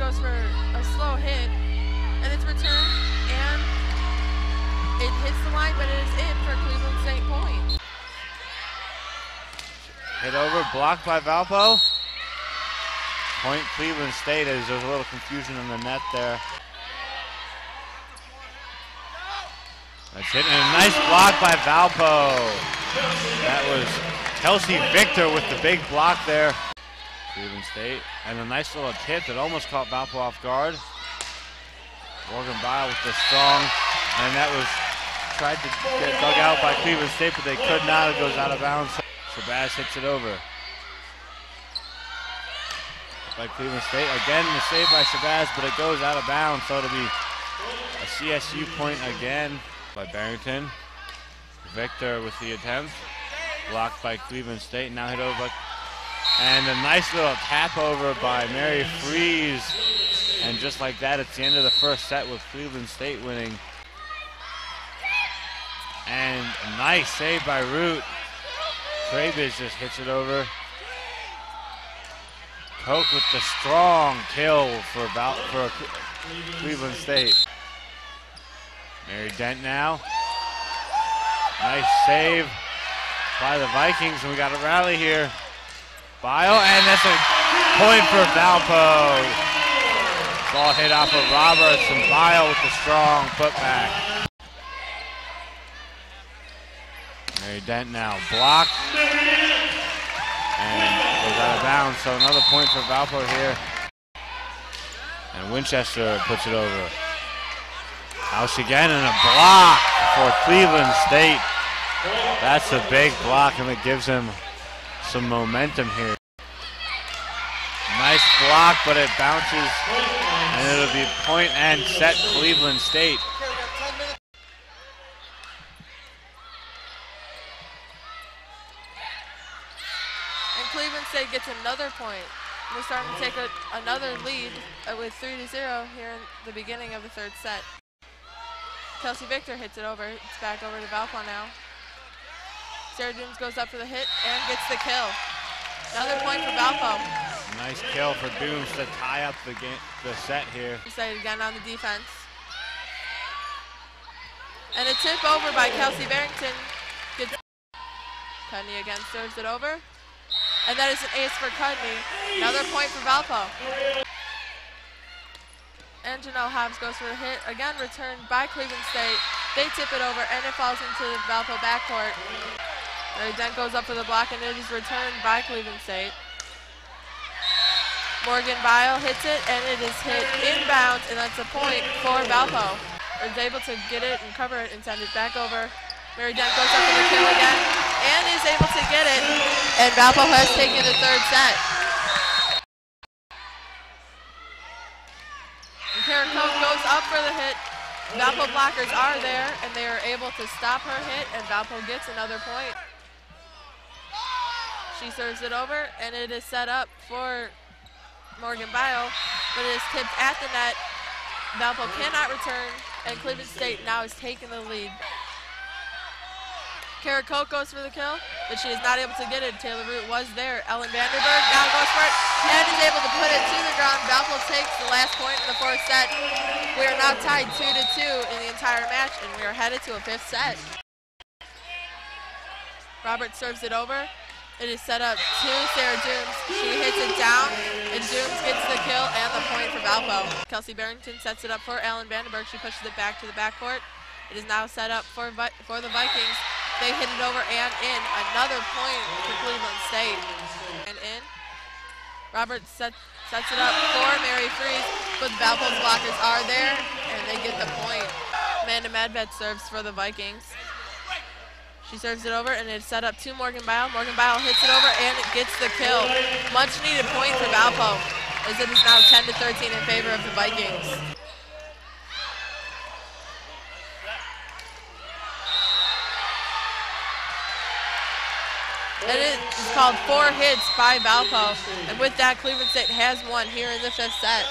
goes for a slow hit, and it's returned, and it hits the line, but it is in for Cleveland State point. Hit over, blocked by Valpo. Point Cleveland State, as there's a little confusion in the net there. That's hit, and a nice block by Valpo. That was Kelsey Victor with the big block there. Cleveland State, and a nice little tip that almost caught Valpo off guard. Morgan Bile with the strong, and that was tried to get dug out by Cleveland State, but they could not. It goes out of bounds. Shabazz hits it over. By Cleveland State, again the save by Shabazz, but it goes out of bounds, so it'll be a CSU point again by Barrington. Victor with the attempt, blocked by Cleveland State, now hit over, and a nice little tap over by Mary Freeze, and just like that, it's the end of the first set with Cleveland State winning. And a nice save by Root. Travis just hits it over. Koch with the strong kill for Cleveland State. Mary Dent now. Nice save by the Vikings, and we got a rally here. Bile, and that's a point for Valpo. Ball hit off of Roberts, and Bile with the strong putback. Mary Dent now blocked, and goes out of bounds, so another point for Valpo here. And Winchester puts it over. House again, and a block for Cleveland State. That's a big block, and it gives him some momentum here. Nice block, but it bounces, and it'll be point and set Cleveland State. And Cleveland State gets another point. We're starting to take another lead with 3-0 here in the beginning of the third set. Kelsey Victor hits it over. It's back over to Valpo now. Sarah Dooms goes up for the hit and gets the kill. Another point for Valpo. Nice kill for Dooms to tie up the set here. Excited again on the defense. And a tip over by Kelsey Barrington. Cudney again serves it over. And that is an ace for Cudney. Another point for Valpo. And Janelle Hobbs goes for the hit. Again returned by Cleveland State. They tip it over, and it falls into the Valpo backcourt. Mary Dent goes up for the block, and it is returned by Cleveland State. Morgan Bile hits it, and it is hit inbounds, and that's a point for Valpo. Is able to get it and cover it and send it back over. Mary Dent goes up for the kill again, and is able to get it, and Valpo has taken the third set. And Carin goes up for the hit. Valpo blockers are there, and they are able to stop her hit, and Valpo gets another point. She serves it over, and it is set up for Morgan Bile, but it is tipped at the net. Valpo cannot return, and Cleveland State now is taking the lead. Kara Koch goes for the kill, but she is not able to get it. Taylor Root was there. Ellen Vanderberg now goes for it and is able to put it to the ground. Valpo takes the last point in the fourth set. We are now tied 2-2 in the entire match, and we are headed to a fifth set. Roberts serves it over. It is set up to Sarah Dooms. She hits it down, and Dooms gets the kill and the point for Valpo. Kelsey Barrington sets it up for Ellen Vanderberg. She pushes it back to the backcourt. It is now set up for the Vikings. They hit it over and in. Another point for Cleveland State. And in. Roberts sets it up for Mary Freeze, but Valpo's blockers are there, and they get the point. Amanda Medved serves for the Vikings. She serves it over, and it's set up to Morgan Bile. Morgan Bile hits it over, and it gets the kill. Much needed point for Valpo, as it is now 10-13 in favor of the Vikings. And it is called 4 hits by Valpo. And with that, Cleveland State has won here in the fifth set.